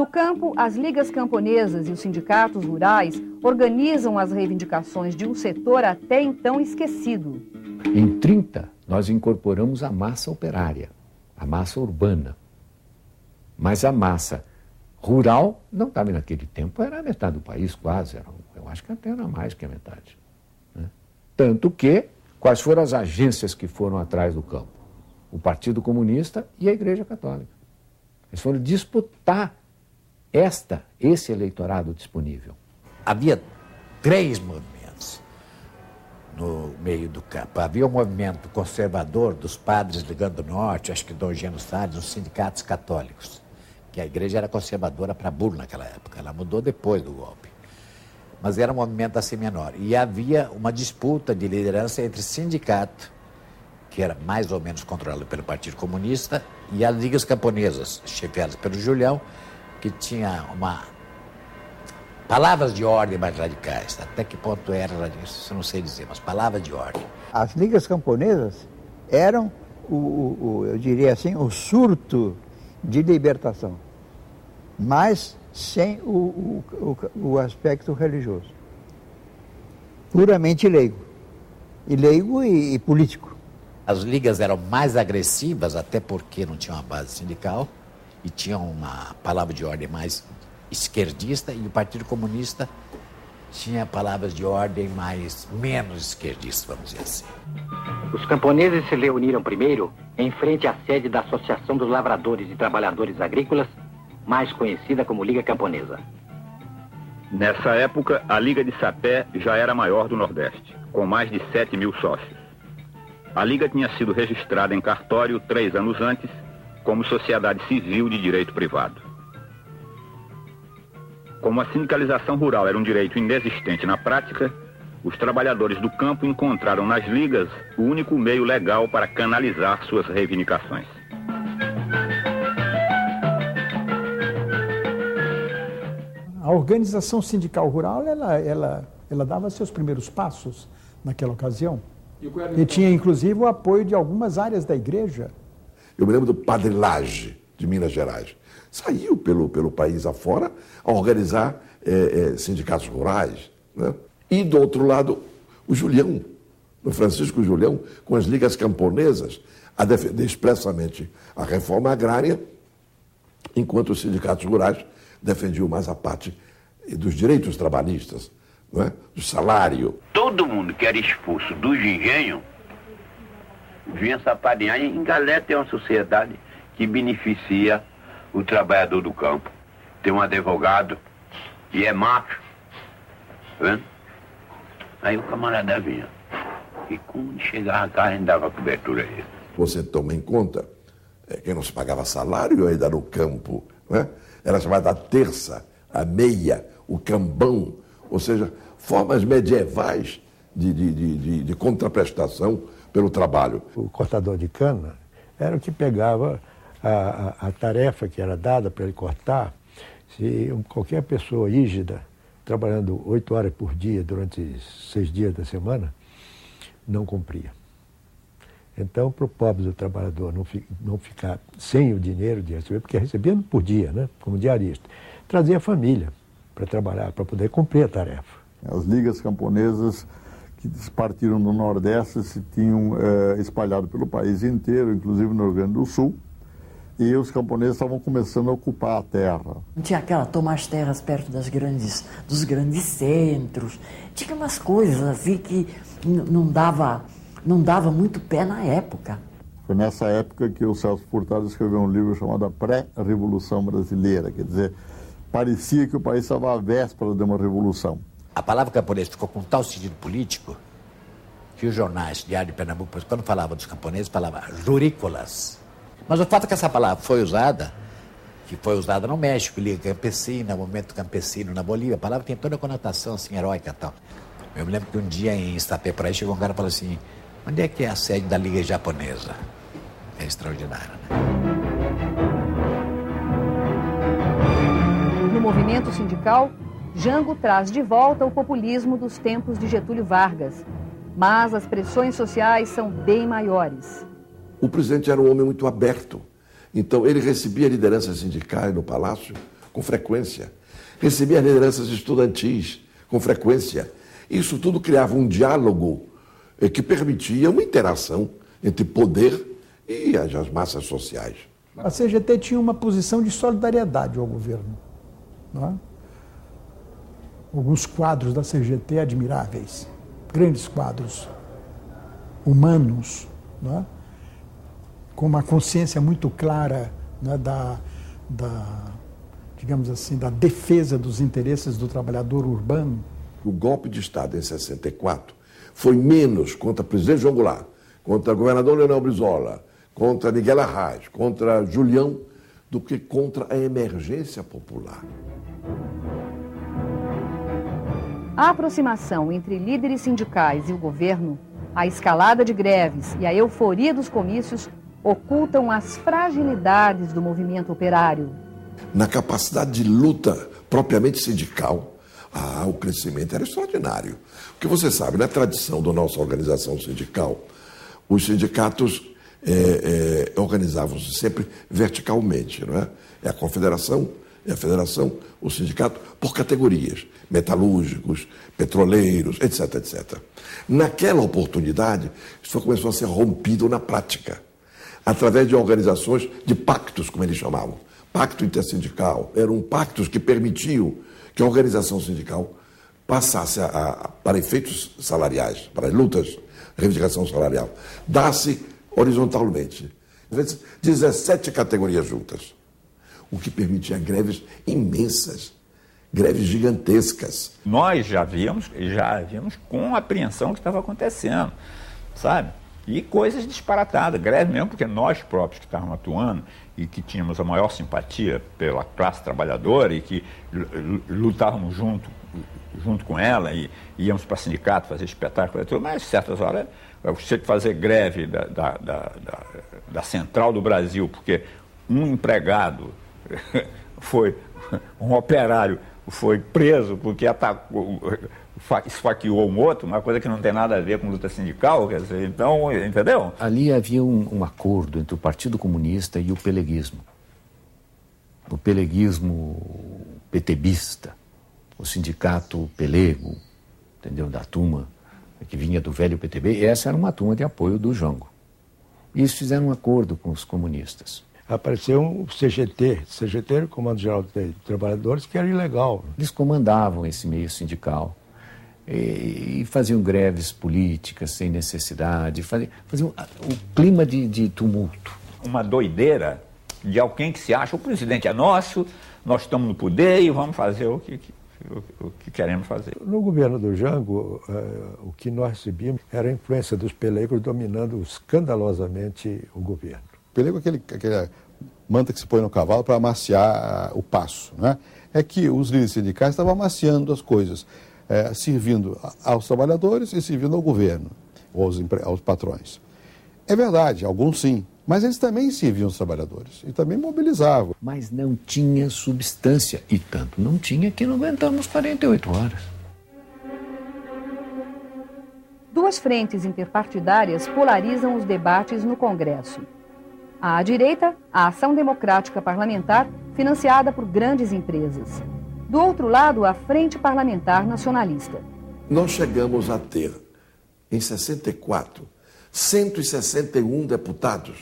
No campo, as ligas camponesas e os sindicatos rurais organizam as reivindicações de um setor até então esquecido. Em 30, nós incorporamos a massa operária, a massa urbana. Mas a massa rural não estava naquele tempo, era a metade do país quase, eu acho que até era mais que a metade. Né? Tanto que, quais foram as agências que foram atrás do campo? O Partido Comunista e a Igreja Católica. Eles foram disputar esse eleitorado disponível. Havia 3 movimentos no meio do campo. Havia o movimento conservador dos padres ligando do norte, acho que Dom Eugênio Salles, os sindicatos católicos, que a igreja era conservadora para burro naquela época. Ela mudou depois do golpe. Mas era um movimento assim menor. E havia uma disputa de liderança entre sindicato, que era mais ou menos controlado pelo Partido Comunista, e as ligas camponesas, chefiadas pelo Julião, que tinha palavras de ordem mais radicais. Até que ponto era isso eu não sei dizer, mas palavras de ordem. As ligas camponesas eram, eu diria assim, o surto de libertação, mas sem o aspecto religioso. Puramente leigo. E político. As ligas eram mais agressivas, até porque não tinham uma base sindical, e tinham uma palavra de ordem mais esquerdista, e o Partido Comunista tinha palavras de ordem menos esquerdistas, vamos dizer assim. Os camponeses se reuniram primeiro em frente à sede da Associação dos Lavradores e Trabalhadores Agrícolas, mais conhecida como Liga Camponesa. Nessa época, a Liga de Sapé já era a maior do Nordeste, com mais de 7.000 sócios. A Liga tinha sido registrada em cartório 3 anos antes, como sociedade civil de direito privado. Como a sindicalização rural era um direito inexistente na prática, os trabalhadores do campo encontraram nas ligas o único meio legal para canalizar suas reivindicações. A organização sindical rural, ela dava seus primeiros passos naquela ocasião. E tinha, inclusive, o apoio de algumas áreas da igreja. Eu me lembro do Padre Lage, de Minas Gerais. Saiu pelo país afora a organizar sindicatos rurais. Né? E, do outro lado, o Julião, o Francisco Julião, com as ligas camponesas, a defender expressamente a reforma agrária, enquanto os sindicatos rurais defendiam mais a parte dos direitos trabalhistas, não é? Do salário. Todo mundo que era expulso dos engenhos vinha sapadear. Em Galé tem uma sociedade que beneficia o trabalhador do campo. Tem um advogado e é macho, tá vendo? Aí o camarada vinha. E quando chegava cá, a gente dava cobertura a ele. Você toma em conta que não se pagava salário ainda no campo, né? Era chamada a terça, a meia, o cambão, ou seja, formas medievais de contraprestação pelo trabalho. O cortador de cana era o que pegava a tarefa que era dada para ele cortar. Se qualquer pessoa rígida, trabalhando 8 horas por dia durante 6 dias da semana, não cumpria. Então, para o pobre do trabalhador não ficar sem o dinheiro de receber, porque recebia por dia, né, como diarista, trazia a família para trabalhar, para poder cumprir a tarefa. As ligas camponesas que partiram do Nordeste se tinham espalhado pelo país inteiro, inclusive no Rio Grande do Sul, e os camponeses estavam começando a ocupar a terra. Tinha tomar as terras perto dos grandes centros, tinha umas coisas assim que não dava muito pé na época. Foi nessa época que o Celso Furtado escreveu um livro chamado A Pré-Revolução Brasileira, quer dizer, parecia que o país estava à véspera de uma revolução. A palavra camponesa ficou com tal sentido político que os jornais, Diário de Pernambuco, quando falavam dos camponeses, falavam rurícolas. Mas o fato é que essa palavra foi usada no México, Liga Campesina, Movimento Campesino na Bolívia, a palavra tem toda a conotação assim, heróica e tal. Eu me lembro que um dia em Estapé, por aí, chegou um cara e falou assim, onde é que é a sede da Liga Japonesa? É extraordinário, né? No movimento sindical, Jango traz de volta o populismo dos tempos de Getúlio Vargas. Mas as pressões sociais são bem maiores. O presidente era um homem muito aberto. Então, ele recebia lideranças sindicais no Palácio com frequência. Recebia as lideranças estudantis com frequência. Isso tudo criava um diálogo que permitia uma interação entre poder e as massas sociais. A CGT tinha uma posição de solidariedade ao governo. Não é? Alguns quadros da CGT admiráveis, grandes quadros humanos, não é? Com uma consciência muito clara, né, digamos assim, da defesa dos interesses do trabalhador urbano. O golpe de Estado em 64 foi menos contra o presidente João Goulart, contra o governador Leonel Brizola, contra Miguel Arraes, contra Julião, do que contra a emergência popular. A aproximação entre líderes sindicais e o governo, a escalada de greves e a euforia dos comícios ocultam as fragilidades do movimento operário. Na capacidade de luta propriamente sindical, o crescimento era extraordinário. Porque você sabe, na tradição da nossa organização sindical, os sindicatos organizavam-se sempre verticalmente, não é? É a confederação, é a federação, o sindicato, por categorias, metalúrgicos, petroleiros, etc, etc. Naquela oportunidade, isso começou a ser rompido na prática, através de organizações de pactos, como eles chamavam. Pacto intersindical. Eram pactos que permitiam que a organização sindical passasse para efeitos salariais, para lutas, reivindicação salarial, dá-se horizontalmente. Às vezes, 17 categorias juntas, o que permitia greves imensas, greves gigantescas. Nós já víamos com apreensão o que estava acontecendo, sabe? E coisas disparatadas, greve mesmo, porque nós próprios que estávamos atuando e que tínhamos a maior simpatia pela classe trabalhadora e que lutávamos junto com ela e íamos para sindicato fazer espetáculo e tudo, mas certas horas você fazer greve da Central do Brasil, porque um empregado um operário foi preso porque esfaqueou um outro, uma coisa que não tem nada a ver com luta sindical, quer dizer, então, entendeu? Ali havia um acordo entre o Partido Comunista e o peleguismo. O peleguismo petebista, o sindicato pelego, entendeu, da turma que vinha do velho PTB, e essa era uma turma de apoio do Jango. E eles fizeram um acordo com os comunistas. Apareceu o CGT era o Comando Geral de Trabalhadores, que era ilegal. Eles comandavam esse meio sindical e faziam greves políticas sem necessidade, faziam o clima de tumulto. Uma doideira de alguém que se acha, o presidente é nosso, nós estamos no poder e vamos fazer o que queremos fazer. No governo do Jango, o que nós recebíamos era a influência dos pelegos dominando escandalosamente o governo. Pelego é aquele manta que se põe no cavalo para amaciar o passo, né? É que os líderes sindicais estavam amaciando as coisas, servindo aos trabalhadores e servindo ao governo, ou aos patrões. É verdade, alguns sim, mas eles também serviam os trabalhadores e também mobilizavam. Mas não tinha substância, e tanto não tinha que não aguentamos 48 horas. Duas frentes interpartidárias polarizam os debates no Congresso. À direita, a Ação Democrática Parlamentar, financiada por grandes empresas. Do outro lado, a Frente Parlamentar Nacionalista. Nós chegamos a ter, em 64, 161 deputados,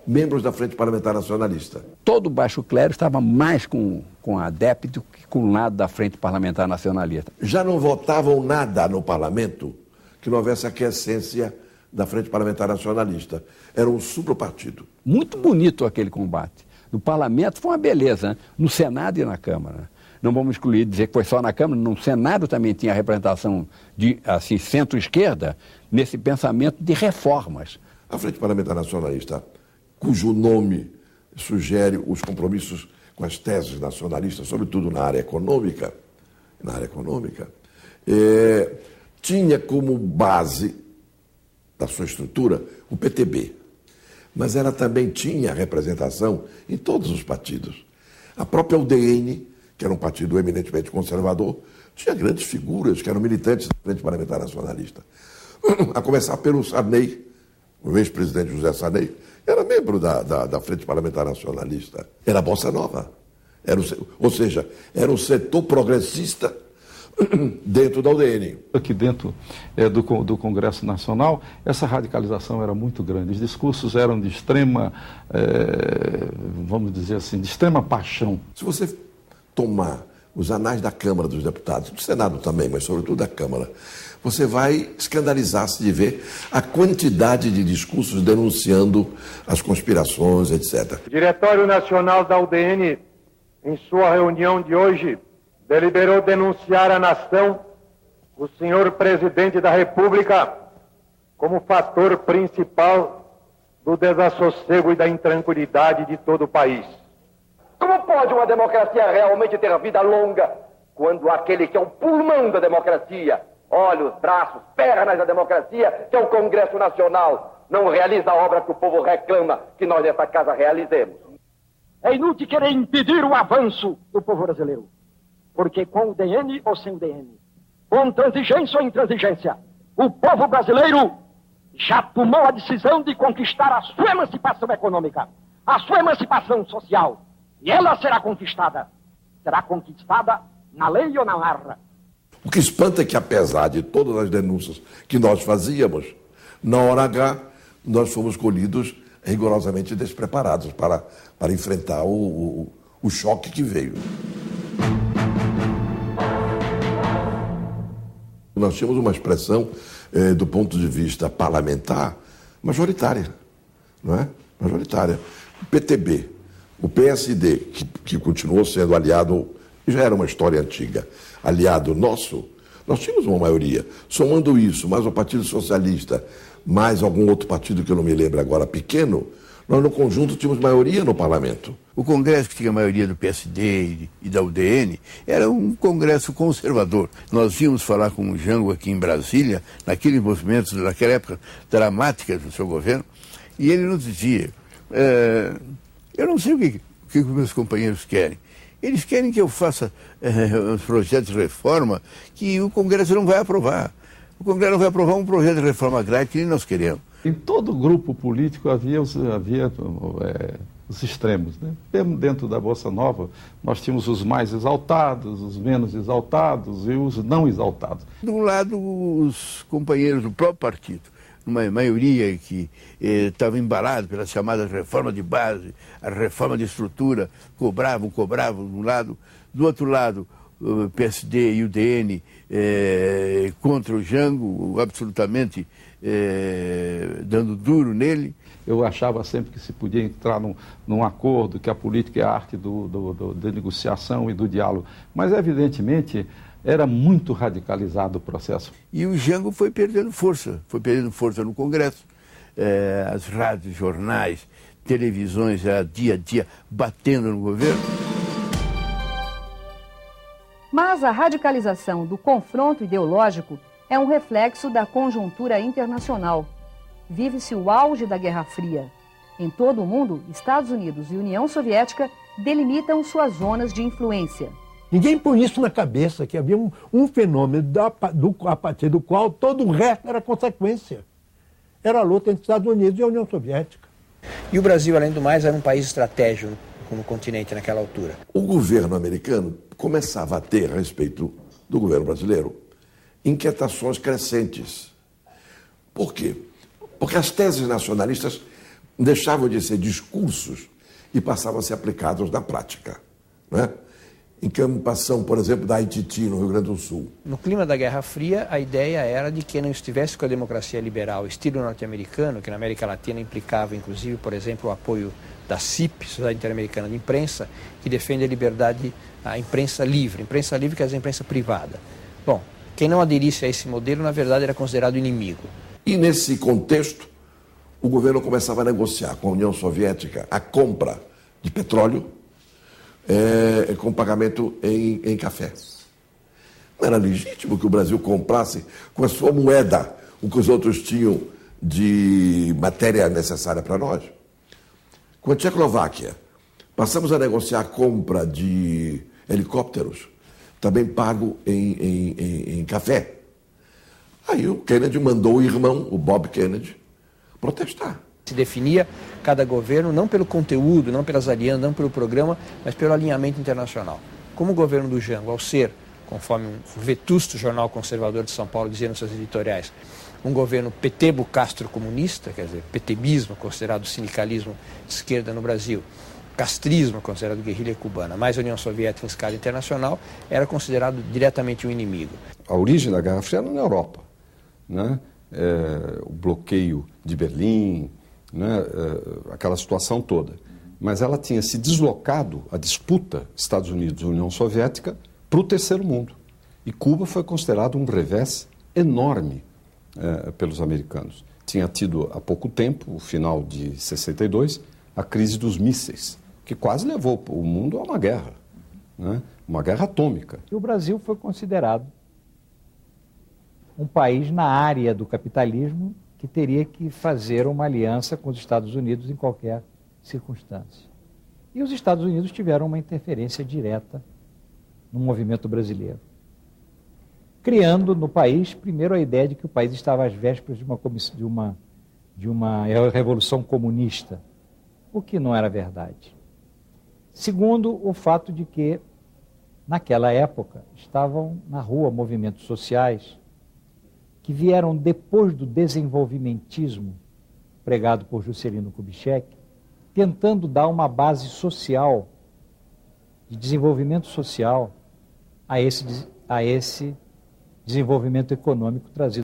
membros da Frente Parlamentar Nacionalista. Todo o baixo clero estava mais com a ADEP do que com o lado da Frente Parlamentar Nacionalista. Já não votavam nada no parlamento que não houvesse a quiescência da Frente Parlamentar Nacionalista. Era um suprapartido. Muito bonito aquele combate. No parlamento foi uma beleza, né? No Senado e na Câmara. Não vamos excluir dizer que foi só na Câmara, no Senado também tinha representação de assim, centro-esquerda nesse pensamento de reformas. A Frente Parlamentar Nacionalista, cujo nome sugere os compromissos com as teses nacionalistas, sobretudo na área econômica, tinha como base da sua estrutura o PTB. Mas ela também tinha representação em todos os partidos. A própria UDN, que era um partido eminentemente conservador, tinha grandes figuras que eram militantes da Frente Parlamentar Nacionalista. A começar pelo Sarney, o ex-presidente José Sarney, era membro da Frente Parlamentar Nacionalista. Era Bossa Nova, Ou seja, era um setor progressista dentro da UDN. Aqui dentro do Congresso Nacional, essa radicalização era muito grande. Os discursos eram de extrema, vamos dizer assim, de extrema paixão. Se você tomar os anais da Câmara dos Deputados, do Senado também, mas sobretudo da Câmara, você vai escandalizar-se de ver a quantidade de discursos denunciando as conspirações, etc. O Diretório Nacional da UDN, em sua reunião de hoje, deliberou denunciar à nação o senhor presidente da República como fator principal do desassossego e da intranquilidade de todo o país. Como pode uma democracia realmente ter vida longa quando aquele que é o pulmão da democracia, olhos, braços, pernas da democracia, que é o Congresso Nacional, não realiza a obra que o povo reclama que nós nessa casa realizemos? É inútil querer impedir o avanço do povo brasileiro, porque com o DN ou sem o DN, com transigência ou intransigência, o povo brasileiro já tomou a decisão de conquistar a sua emancipação econômica, a sua emancipação social. E ela será conquistada na lei ou na marra. O que espanta é que, apesar de todas as denúncias que nós fazíamos, na hora H, nós fomos colhidos rigorosamente despreparados para enfrentar o choque que veio. Nós tínhamos uma expressão, do ponto de vista parlamentar, majoritária, não é? Majoritária. O PTB, o PSD, que continuou sendo aliado, já era uma história antiga, aliado nosso, nós tínhamos uma maioria. Somando isso, mais o Partido Socialista, mais algum outro partido que eu não me lembro agora, pequeno, nós no conjunto tínhamos maioria no parlamento. O Congresso, que tinha a maioria do PSD e da UDN, era um Congresso conservador. Nós vimos falar com o Jango aqui em Brasília, naqueles movimentos, naquela época dramática do seu governo, e ele nos dizia, eu não sei o que os meus companheiros querem. Eles querem que eu faça os projetos de reforma que o Congresso não vai aprovar. O Congresso não vai aprovar um projeto de reforma agrária que nem nós queremos. Em todo grupo político havia os extremos, né? Dentro da Bossa Nova, nós tínhamos os mais exaltados, os menos exaltados e os não exaltados. De um lado, os companheiros do próprio partido, uma maioria que estava embalada pela chamada reforma de base, a reforma de estrutura, cobravam de um lado. Do outro lado, o PSD e o DN contra o Jango, absolutamente dando duro nele. Eu achava sempre que se podia entrar num acordo, que a política é a arte da negociação e do diálogo. Mas, evidentemente, era muito radicalizado o processo. E o Jango foi perdendo força no Congresso. As rádios, jornais, televisões, dia a dia, batendo no governo. Mas a radicalização do confronto ideológico é um reflexo da conjuntura internacional. Vive-se o auge da Guerra Fria. Em todo o mundo, Estados Unidos e União Soviética delimitam suas zonas de influência. Ninguém põe isso na cabeça, que havia um fenômeno a partir do qual todo o resto era consequência. Era a luta entre os Estados Unidos e a União Soviética. E o Brasil, além do mais, era um país estratégico no continente naquela altura. O governo americano começava a ter, a respeito do governo brasileiro, inquietações crescentes. Por quê? Porque as teses nacionalistas deixavam de ser discursos e passavam a ser aplicados na prática, né? Encampação, por exemplo, da Haiti, no Rio Grande do Sul. No clima da Guerra Fria, a ideia era de que não estivesse com a democracia liberal, estilo norte-americano, que na América Latina implicava, inclusive, por exemplo, o apoio da CIP, Sociedade Interamericana de Imprensa, que defende a liberdade, a imprensa livre quer dizer a imprensa privada. Bom, quem não aderisse a esse modelo, na verdade, era considerado inimigo. E nesse contexto, o governo começava a negociar com a União Soviética a compra de petróleo com pagamento em café. Não era legítimo que o Brasil comprasse com a sua moeda o que os outros tinham de matéria necessária para nós? Com a Tchecoslováquia, passamos a negociar a compra de helicópteros, também pago em café. Aí o Kennedy mandou o irmão, o Bob Kennedy, protestar. Se definia cada governo não pelo conteúdo, não pelas alianças, não pelo programa, mas pelo alinhamento internacional. Como o governo do Jango, ao ser, conforme um vetusto jornal conservador de São Paulo dizia nos seus editoriais, um governo petebo-castro comunista, quer dizer, petebismo, considerado sindicalismo de esquerda no Brasil, castrismo, considerado guerrilha cubana, mais União Soviética em escala internacional, era considerado diretamente um inimigo. A origem da Guerra Fria era na Europa, né? O bloqueio de Berlim, né? Aquela situação toda. Mas ela tinha se deslocado, a disputa Estados Unidos e União Soviética, para o terceiro mundo. E Cuba foi considerado um revés enorme pelos americanos. Tinha tido há pouco tempo, o final de 62, a crise dos mísseis, que quase levou o mundo a uma guerra, né? Uma guerra atômica. E o Brasil foi considerado um país na área do capitalismo que teria que fazer uma aliança com os Estados Unidos em qualquer circunstância. E os Estados Unidos tiveram uma interferência direta no movimento brasileiro, criando no país, primeiro, a ideia de que o país estava às vésperas de uma revolução comunista, o que não era verdade. Segundo, o fato de que, naquela época, estavam na rua movimentos sociais que vieram depois do desenvolvimentismo pregado por Juscelino Kubitschek, tentando dar uma base social, de desenvolvimento social, a esse desenvolvimento econômico trazido